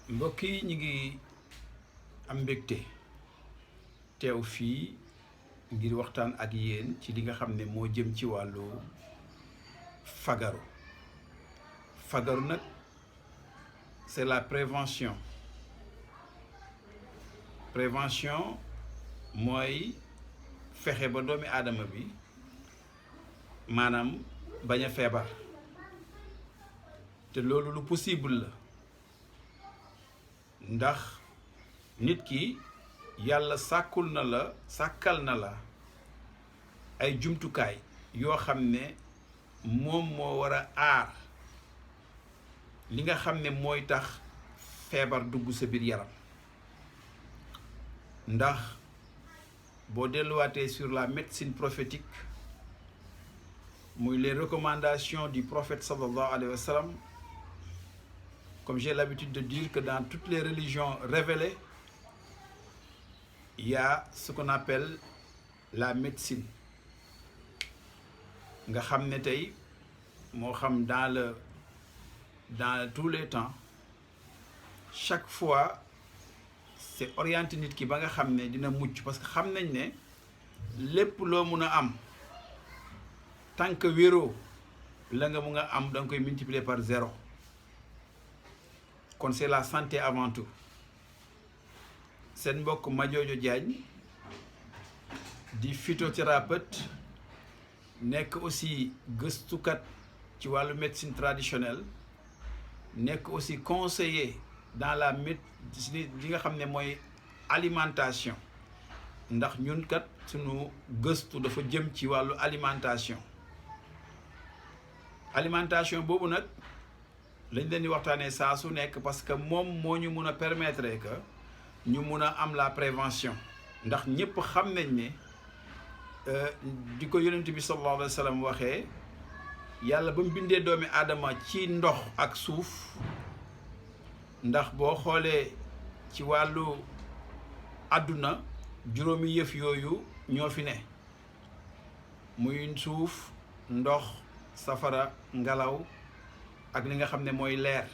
mbokk yi ñu ngi am mbégte teew fii ngir waxtaan ak yéen ci li nga xam ne moo jëm ci wàllu fagaru nag c'est la prévention mooy fexe ba doomi aadama bi maanaam bañ a feebar te loolu lu possible la ndax nit ki yàlla sàkkal na la ay jumtukaay yoo xam ne moom moo war a aar li nga xam ne mooy tax feebar dugg sa biir yaram ndax boo delluwaatee sur la médecine prophétique muy les recommandations du prophète sallallahu alayhi wa sallam. Comme j'ai l'habitude de dire que dans toutes les religions révélées, il y a ce qu'on appelle la médecine. Nga xam ne tey moo xam dans tous les temps, chaque fois c'est orienté nit ki ba nga xam ne dina mucc parce que xam nañ ne lépp loo mun a am tant que wéroo la nga mun a am da nga koy multiplier par 0. kon c'est la santé avant tout seen mbokk Madiodio Diagne di phytothérapeute nekk aussi gëstukat ci wàllu médecine traditionnelle nekk aussi conseiller dans la médecine li nga xam ne mooy alimentation ndax ñun kat sunu gëstu dafa jëm ci wàllu alimentation boobu nag lañ leen di waxtaanee saa su nekk parce que moom moo ñu mun a permettre que ñu mun a am la prévention ndax ñëpp xam nañ ne di ko yonent bi sallallahu alayhi wa sallam waxee yàlla ba mu bindee doomi aadama ci ndox ak suuf ndax boo xoolee ci wàllu àdduna juróomi yëf yooyu ñoo fi ne muy suuf ndox safara ngelaw ak li nga xam ne mooy leer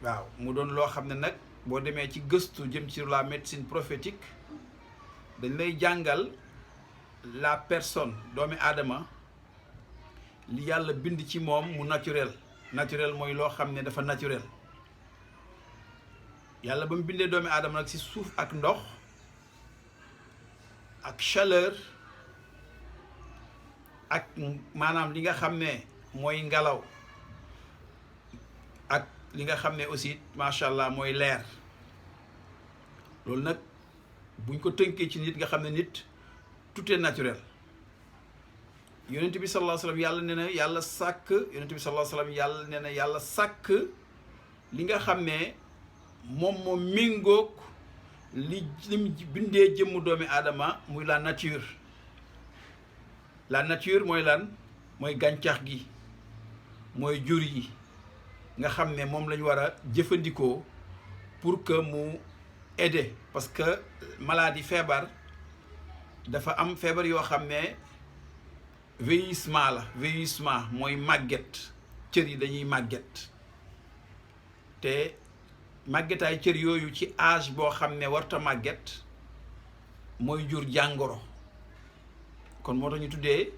waaw mu doon loo xam ne nag boo demee ci gëstu jëm ci la médecine prophétique dañ lay jàngal la personne doomi aadama li yàlla bind ci moom mu naturel mooy loo xam ne dafa naturel yàlla ba mu bindee doomi aadama nag ci suuf ak ndox ak chaleur ak maanaam li nga xam ne mooy ngelaw ak li nga xam ne aussi macha allah mooy leer loolu nag buñ ko tënkee ci nit nga xam ne nit tout est naturel yonent bi sallallahu alayhi wa sallam yàlla nee na yàlla sàkk yonent bi sallallahu alayhi wa sallam yàlla nee na yàlla sàkk li nga xam ne moom méngoog li bindee jëmmu doomi aadama muy la nature mooy lan mooy gàncax gi mooy jur yi nga xam ne moom lañu war a jëfandikoo pour que mu aider parce que maladie feebar dafa am feebar yoo xam ne vieillissement mooy màgget cër yi dañuy màgget te màggetaay cër yooyu ci âge boo xam ne warta màgget mooy jur jàngoro kon moo tax ñu tuddee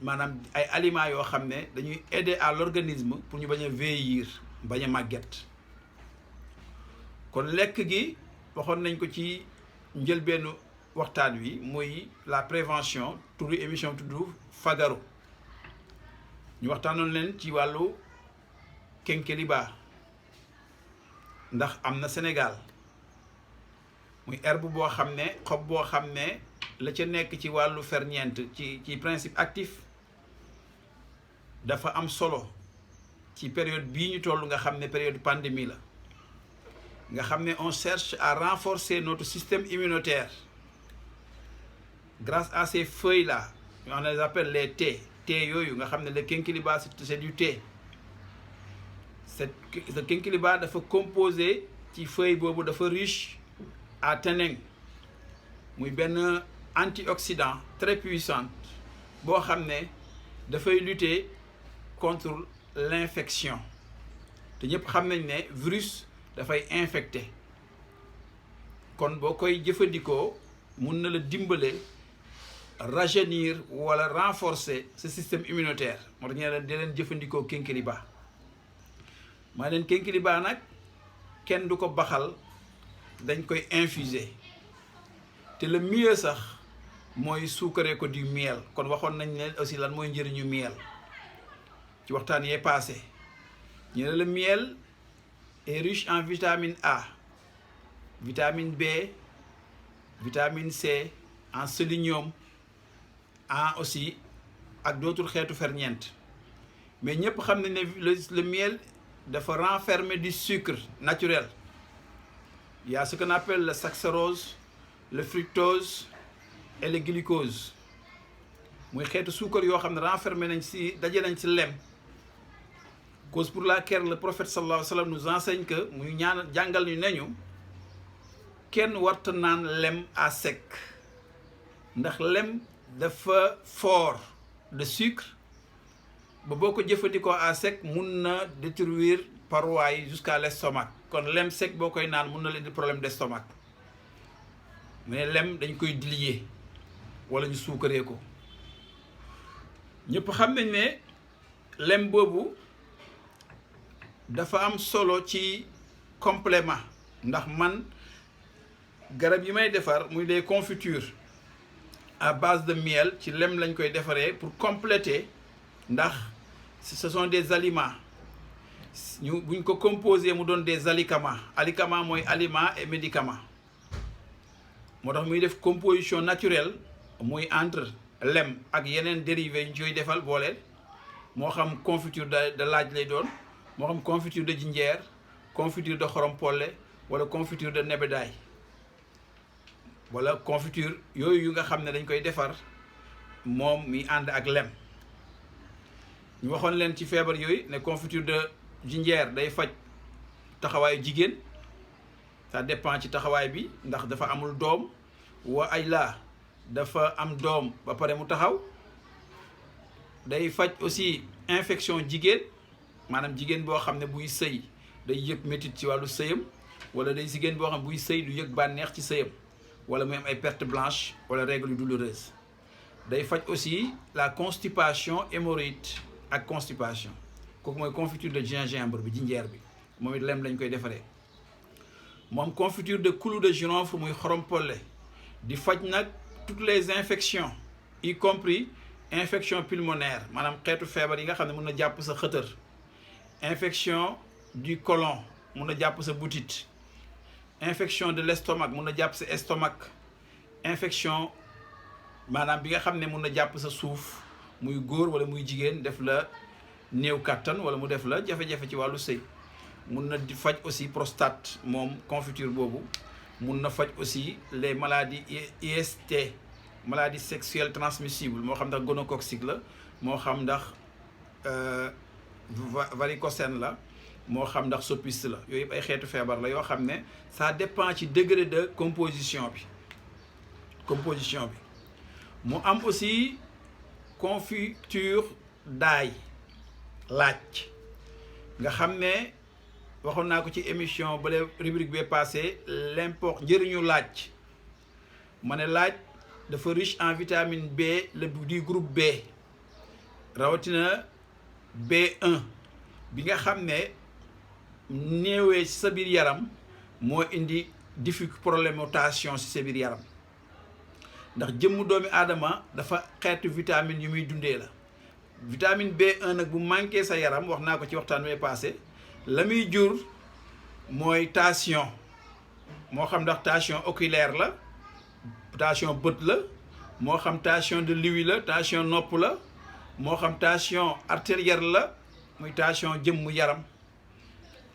maanaam ay aliments yoo xam ne dañuy aider à l'organisme pour ñu bañ a vieillir bañ a màgget kon lekk gi waxoon nañ ko ci njëlbeenu waxtaan wi muy la prévention turu émission tudd fagaru ñu waxtaanoon leen ci wàllu kénkéliba ndax am na Sénégal muy herbe boo xam ne xob boo xam ne la ca nekk ci wàllu ferñeent ci principe actif dafa am solo ci période bii ñu toll nga xam ne période pandémie la nga xam ne on cherche à renforcer notre système immunitaire grâce à ces feuilles là on les appelle les thés yooyu nga xam ne le kénkéliba c'est du thé ce kénkéliba dafa composé ci feuille boobu dafa riche à tannin muy benn antioxydant très puissant boo xam ne dafay lutter contre l'infection te ñëpp xam nañ ne virus dafay infecté kon boo koy jëfandikoo mun na la dimbale rajeunir wala renforcer ce système immunitaire moo tax ñu leen di leen jëfandikoo kénkiliba maa leen kénkiliba nag kenn du ko baxal dañ koy infuser te le mieux sax mooy suukaree ko du miel kon waxoon nañ ne aussi lan mooy njëriñu miel ci waxtaan yee passé ñu ne le miel est riche en vitamine A, vitamine B, vitamine C, en sélénium, en aussi ak d'autres xeetu ferñeent mais ñëpp xam nañ ne le miel dafa renfermer du sucre naturel. Il y a ce qu'on appelle le saccharose, le fructose et le glucose muy xeetu suukar yoo xam ne renfermé nañ ci daje nañ ci lem cause pour laquelle le prophète sallallahu alayhi wa sallam nous enseigne que muy ñaan jàngal ñu neñu kenn warta naan lem à sec ndax lem dafa fort de sucre ba boo ko jëfandikoo à sec mun na détruire parois yi jusqu'à l'estomac kon lem sec boo koy naan mun na leen di problème d'estomac mais lem dañ koy diluer wala ñu suukaree ko ñëpp xam nañ ne lem boobu dafa am solo ci complément ndax man garab yi may defar muy des confitures à base de miel ci lem lañ koy defaree pour compléter ndax ce sont des aliments ñu buñ ko composé mu doon des alicaments alicament mooy aliments et médicaments moo tax muy def composition naturelle muy entre lem ak yeneen dérivés ñu koy defal booleel moo xam confiture de laaj lay doon moo xam confiture de jinjeer confiture de xorom polle wala confiture de nebedaay wala confiture yooyu yu nga xam ne dañ koy defar moom mi ànd ak lem ñu waxoon leen ci feebar yooyu ne confiture de jinjeer day faj taxawaayu jigéen ça dépend ci taxawaay bi ndax dafa amul doom wa ay laa dafa am doom ba pare mu taxaw day faj aussi infection jigéen maanaam jigéen boo xam ne buy sëy day yëg métit ci wàllu sëyam wala day jigéen boo xam ne buy sëy du yëg bànneex ci sëyam wala muy am ay perte blanche wala règle yu douloureuse day faj aussi la constipation hémorroïde ak constipation kooku mooy confiture de gingembre bi jinjeer bi moom it lem lañ koy defaree moom confiture de clou de girofle muy xorom polle di faj nag toutes les infections y compris infection pulmonaire maanaam xeetu feebar yi nga xam ne mën na jàpp sa xëtër infection du côlon mun na jàpp sa butit infection de l'estomac mun na jàpp sa estomac infection maanaam bi nga xam ne mun na jàpp sa suuf muy góor wala muy jigéen def la néew kàttan wala mu def la jafe-jafe ci wàllu sëy mun na di faj aussi prostate moom confiture boobu mun na faj aussi les maladies IST maladies sexuelles transmissibles moo xam ndax gonococcique la moo xam ndax varicocèle la moo xam ndax soppiste la yooyu yëpp ay xeetu feebar la yoo xam ne ça dépend ci degré de composition bi mu am aussi confiture d'ail laaj nga xam ne waxoon naa ko ci émission bale rubrique bee passé njëriñu laaj ma ne laaj dafa riche en vitamine B du groupe B rawatina B1 bi nga xam ne néewee ci sa biir yaram moo indi problème mutation ci sa biir yaram ndax jëmmu doomi aadama dafa xeetu vitamine yu muy dundee la vitamine B1 nag bu manqué sa yaram wax naa ko ci waxtaan wi passé la muy jur mooy tension moo xam ndax tension oculaire la tension bët la moo xam tension de l'ouïe la tension nopp la moo xam tension artérielle la muy tension jëmmu yaram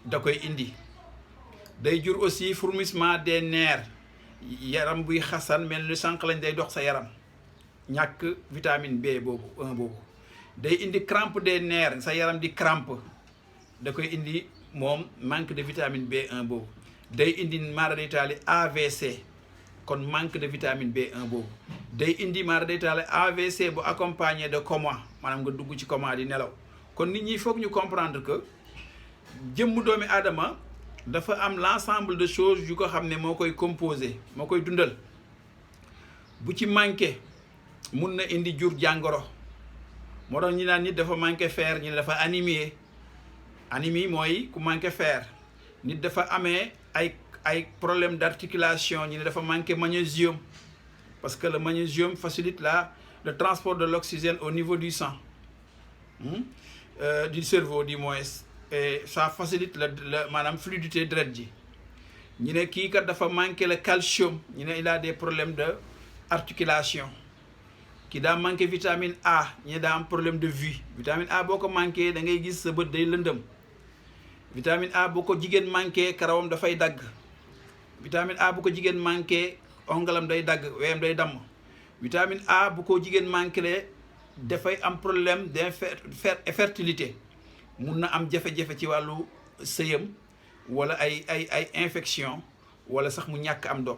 da koy indi day jur aussi fourmissement des nerfs yaram buy xasan mel ni sànq lañ day dox sa yaram ñàkk vitamine B boobu 1 boobu day indi crampe des nerfs sa yaram di crampe da koy indi moom manque de vitamine B1 boobu day indi mara d'Italie AVC kon manque de vitamine B1 boobu day indi mara d'Italie AVC bu accompagné de coma maanaam nga dugg ci coma di nelaw kon nit ñi foog ñu comprendre que jëmm doomi aadama dafa am l'ensemble de choses yu ko xam ne moo koy composé moo koy dundal bu ci manqué mun na indi jur jàngoro moo tax ñi naan nit dafa manqué fer ñi ne dafa anémie anémie mooy ku manqué fer nit dafa amee ay problème d'articulation ñi ne dafa manqué magnésium parce que le magnésium facilite le transport de l'oxygène au niveau du sang du cerveau du moins et ça facilite maanaam fluidité deret ji ñu ne kii kat dafa manqué le calcium ñu ne il a des problèmes de articulation ki daa manqué vitamine A ñu ne daa am problème de vue vitamine A boo ko manqué da ngay gis sa bët day lëndëm vitamine A bu ko jigéen manqué karawam dafay dagg vitamine A bu ko jigéen manqué ongalam day dagg weyam day damm vitamine A bu ko jigéen manqué dafay am problème d'infertilité mun na am jafe-jafe ci wàllu sëyam wala ay infection wala sax mu ñàkk am doom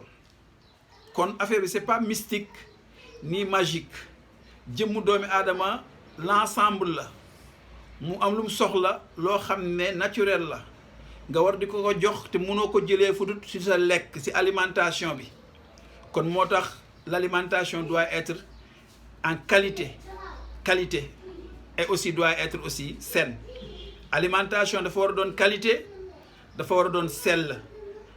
kon affaire bi c'est pas mystique ni magique jëmmu doomi aadama l'ensemble la mu am lu mu soxla loo xam ne naturel la nga war di ko jox te mënoo ko jëlee fu dul ci sa lekk ci alimentation bi kon moo tax l'alimentation doit être en qualité et aussi doit être aussi saine alimentation dafa war a doon qualité dafa war a doon sell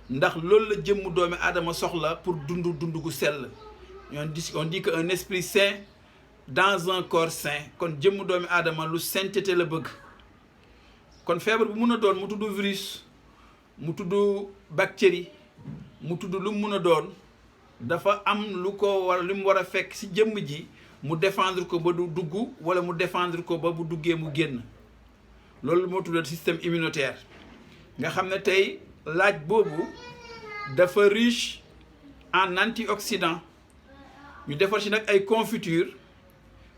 ndax loolu la jëmmu doomi aadama soxla pour dund gu sell on dit que un esprit sain dans un corps sain kon jëmmu doomi aadama lu sainteté la bëgg kon feebar bu mun a doon mu tudd virus mu tudd bactérie mu tudd lu mu mun a doon dafa am lu mu war a fekk ci jëmm ji mu défendre ko ba du dugg wala mu défendre ko ba bu duggee mu génn loolu moo tudd système immunitaire nga xam ne tey laaj boobu dafa riche en antioxydants ñu defar ci nag ay confiture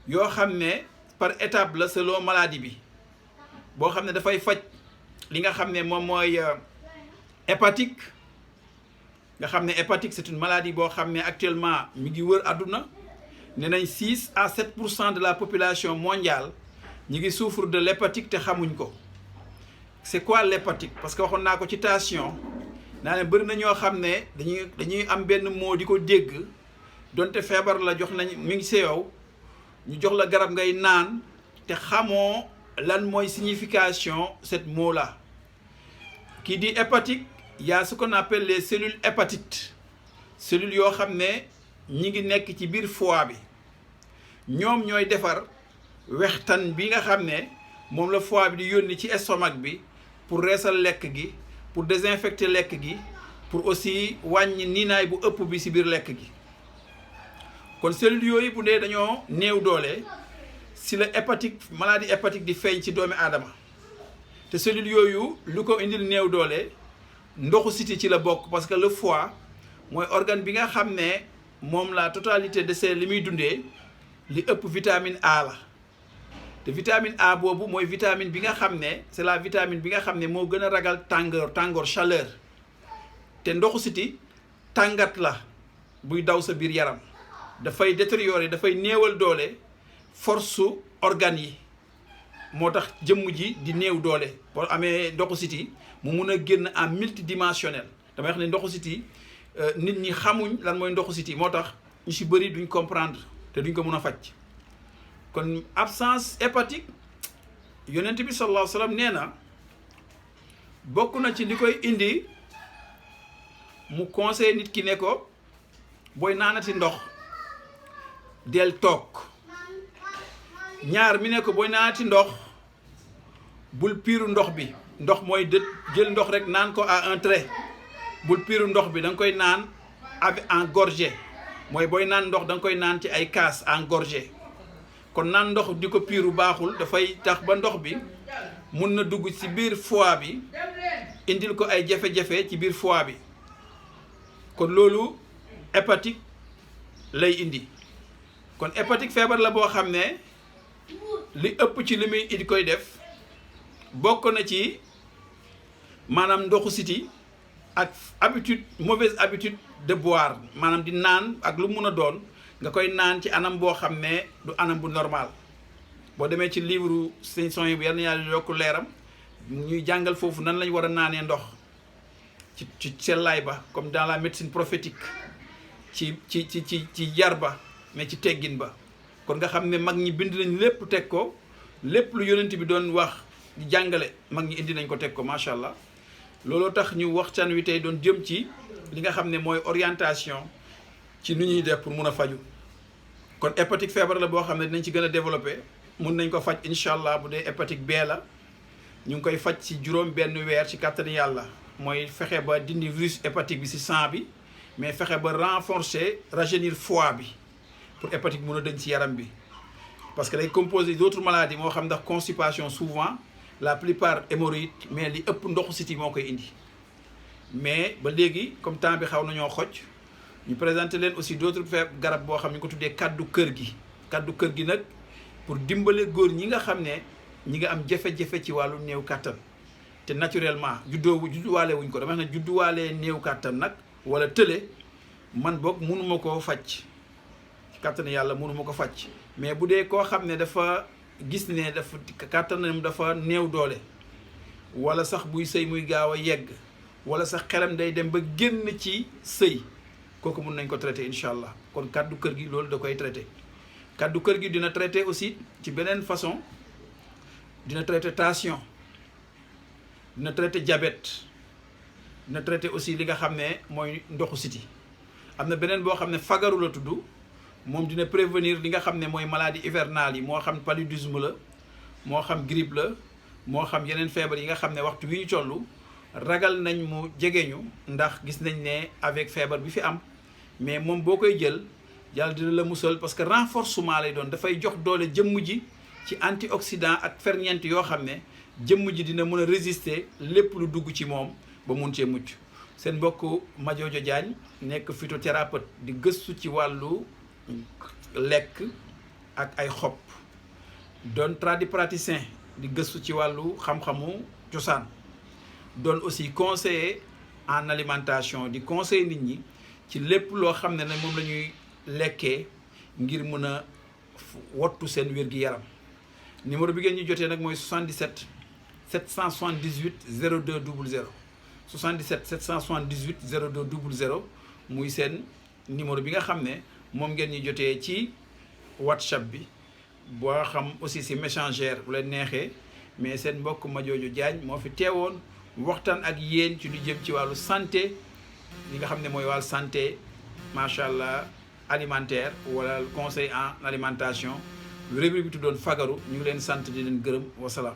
yoo xam ne par étape la selon maladie bi boo xam ne dafay faj li nga xam ne moom mooy hépatique nga xam ne hépatique c'est une maladie boo xam ne actuellement mi ngi wër àdduna ne nañ 6 à 7% de la population mondiale ñi ngi souffre de l'hépatique te xamuñ ko c'est quoi l'hépatique parce que waxoon naa ko ci tension naa ne bëri na ñoo xam ne dañuy am benn mot di ko dégg donte feebar la jox nañ mi ngi si yow ñu jox la garab ngay naan te xamoo lan mooy signification cette mot là qui dit hépatique y a ce qu'on appelle les cellules hépatites cellules yoo xam ne ñi ngi nekk ci biir foie bi ñoom ñooy defar wextan bi nga xam ne moom la foie bi di yónni ci estomac bi pour reesal lekk gi pour désinfecter lekk gi pour aussi wàññi niinaay bu ëpp bi ci biir lekk gi kon cellules yooyu bu dee dañoo néew doole ci la hépatique maladie hépatique di feeñ ci doomi aadama te cellules yooyu lu ko indil néew doole ndoxu siti ci la bokk parce que le foie mooy organe bi nga xam ne moom la totalité de li muy dundee li ëpp vitamine A la te vitamine A boobu mooy vitamine bi nga xam ne c'est la vitamine bi nga xam ne moo gën a ragal tàngoor chaleur te ndoxu siti tàngat la buy daw sa biir yaram dafay détériorer dafay néewal doole force organes yi moo tax jëmm ji di néew doole boo amee ndoxu siti mu mun a génn en multidimensionnel damay wax ne ndoxu siti nit ñi xamuñ lan mooy ndoxu siti moo tax ñu ci bëri duñ comprendre te duñ ko mun a faj kon absence hépatique yonent bi sallallahu alayhi wa sallam nee na bokk na ci li koy indi mu conseil nit ki ne ko booy naanati ndox del toog ñaar mi ne ko booy naanati ndox bul piiru ndox bi ndox mooy jël ndox rek naan ko à un trait bul piiru ndox bi da nga koy naan en gorgée mooy booy naan ndox da nga koy naan ci ay kaas en gorgée kon naan ndox di ko piiru baaxul dafay tax ba ndox bi mun na dugg ci biir foie bi indil ko ay jafe-jafe ci biir foie bi kon loolu hépatique lay indi kon hépatique feebar la boo xam ne li ëpp ci li muy indi koy def bokk na ci maanaam ndoxu siti ak mauvaise habitude de boire maanaam di naan ak lu mun a doon nga koy naan ci anam boo xam ne du anam bu normal boo demee ci livre Sëñ Son yi bu yal na yàlla yokk leeram ñuy jàngal foofu nan lañ war a naanee ndox ci sellaay ba comme dans la médecine prophétique ci yar ba mais ci teggin ba kon nga xam ne mag ñi bind nañ lépp teg ko lépp lu yonent bi doon wax di jàngale mag ñi indi nañ ko teg ko macha allah looloo tax ñu waxtaan wi tey doon jëm ci li nga xam ne mooy orientation ci nu ñuy def pour mun a faju kon hépatique feebar la boo xam ne dinañ ci gën a développé mun nañ ko faj incha allah bu dee hépatique B la ñu ngi koy faj ci juróom benn weer ci kàttani yàlla mooy fexe ba dindi virus hépatique bi ci sang bi mais fexe ba renforcer rajeunir foie bi pour hépatique mun a dëñ ci yaram bi parce que day composé d'autres maladies moo xam ndax constipation souvent la plupart hémorroïdes mais li ëpp ndoxu siti moo koy indi mais ba léegi comme temps bi xaw nañoo xoj ñu présenté leen aussi d'autres garab boo xam ñu ko tuddee kaddu kër gi nag pour dimbale góor ñi nga xam ne ñi nga am jafe-jafe ci wàllu néew kàttan te naturellement judduwaale wuñ ko dama ne judduwaalee néew kàttan nag wala tële man boog mënuma koo faj ci kàttan yàlla mënuma ko faj mais bu dee koo xam ne dafa gis ne dafa kàttanam dafa néew doole wala sax buy sëy muy gaaw a yegg wala sax xelam day dem ba génn ci sëy kooku mun nañ ko traité incha allah kon kaddu kër gi loolu da koy traité kaddu kër gi dina traité aussi ci beneen façon dina traité tension dina traité diabète dina traité aussi li nga xam ne mooy ndoxu siti am na beneen boo xam ne fagaru la tudd moom dina prévenir li nga xam ne mooy maladie hivernale yi moo xam paludisme la moo xam grippe la moo xam yeneen feebar yi nga xam ne waxtu wi ñu toll ragal nañ mu jegeñu ndax gis nañ ne avec feebar bi fi am mais moom boo koy jël yàlla dina la musal parce que renforcement lay doon dafay jox doole jëmm ji ci antioxydant ak ferñeent yoo xam ne jëmm ji dina mën a résister lépp lu dugg ci moom ba mun cee mucc seen mbokk Madiodio Diagne nekk phytothérapeute di gëstu ci wàllu lekk ak ay xob doon tradipraticien di gëstu ci wàllu xam-xamu cosaan doon aussi conseiller en alimentation di conseiller nit ñi ci lépp loo xam ne moom la ñuy lekkee ngir mën a wattu seen wér-gi-yaram numéro bi ngeen ñu jotee nag mooy 77 778 02 00 77 778 02 00 muy seen numéro bi nga xam ne moom ngeen ñu jotee ci WhatsApp bi boo xam aussi si Messenger bu leen neexee mais seen mbokk Madiodio Diagne moo fi teewoon waxtaan ak yéen ci lu jëm ci wàllu santé li nga xam ne mooy wàllu santé macha allah alimentaire wala conseil en alimentation rubrique bi tuddoon fagaru ñu ngi leen sant di leen gërëm wasalaam.